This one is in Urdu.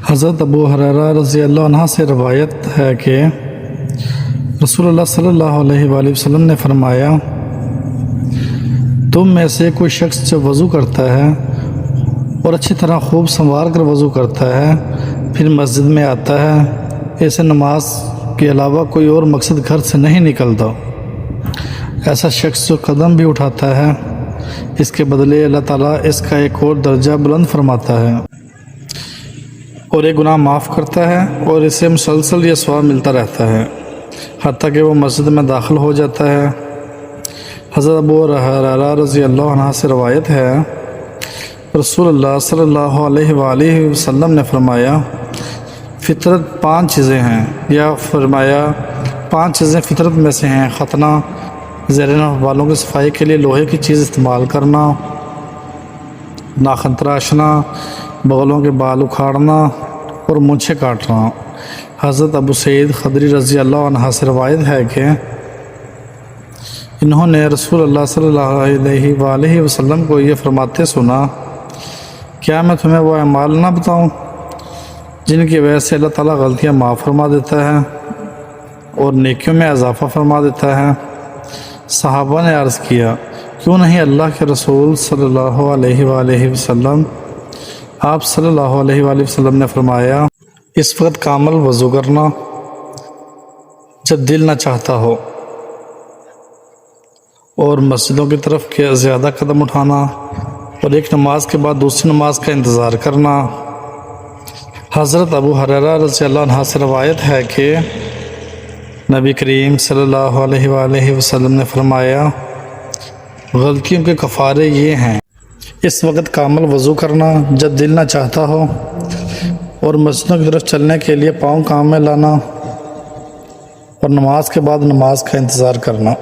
حضرت ابو ہریرہ رضی اللہ عنہ سے روایت ہے کہ رسول اللہ صلی اللہ علیہ وآلہ وسلم نے فرمایا، تم میں سے کوئی شخص جب وضو کرتا ہے اور اچھی طرح خوب سنوار کر وضو کرتا ہے، پھر مسجد میں آتا ہے، ایسے نماز کے علاوہ کوئی اور مقصد گھر سے نہیں نکلتا، ایسا شخص جو قدم بھی اٹھاتا ہے، اس کے بدلے اللہ تعالیٰ اس کا ایک اور درجہ بلند فرماتا ہے اور ایک گناہ معاف کرتا ہے، اور اسے مسلسل یہ ثواب ملتا رہتا ہے حتیٰ کہ وہ مسجد میں داخل ہو جاتا ہے۔ حضرت ابو ہریرہ رضی اللہ عنہ سے روایت ہے، رسول اللہ صلی اللہ علیہ وآلہ وسلم نے فرمایا، فطرت 5 چیزیں ہیں، یا فرمایا 5 چیزیں فطرت میں سے ہیں: ختنہ، زیر ناف بالوں کی صفائی کے لیے لوہے کی چیز استعمال کرنا، ناخن تراشنا، بغلوں کے بال اکھاڑنا اور مونچھیں کاٹنا۔ حضرت ابو سعید خدری رضی اللہ عنہ سے روایت ہے کہ انہوں نے رسول اللہ صلی اللہ علیہ وآلہ وسلم کو یہ فرماتے سنا، کیا میں تمہیں وہ اعمال نہ بتاؤں جن کی وجہ سے اللہ تعالیٰ غلطیاں معاف فرما دیتا ہے اور نیکیوں میں اضافہ فرما دیتا ہے؟ صحابہ نے عرض کیا، کیوں نہیں اللہ کے رسول صلی اللہ علیہ وآلہ وسلم؟ آپ صلی اللہ علیہ وآلہ وسلم نے فرمایا، اس وقت کامل وضو کرنا جب دل نہ چاہتا ہو، اور مسجدوں کی طرف زیادہ قدم اٹھانا، اور ایک نماز کے بعد دوسری نماز کا انتظار کرنا۔ حضرت ابو ہریرہ رضی اللہ عنہ سے روایت ہے کہ نبی کریم صلی اللہ علیہ وآلہ وسلم نے فرمایا، غلطیوں کے کفارے یہ ہیں: اس وقت کامل وضو کرنا جب دل نہ چاہتا ہو، اور مسجدوں کی طرف چلنے کے لیے پاؤں کام میں لانا، اور نماز کے بعد نماز کا انتظار کرنا۔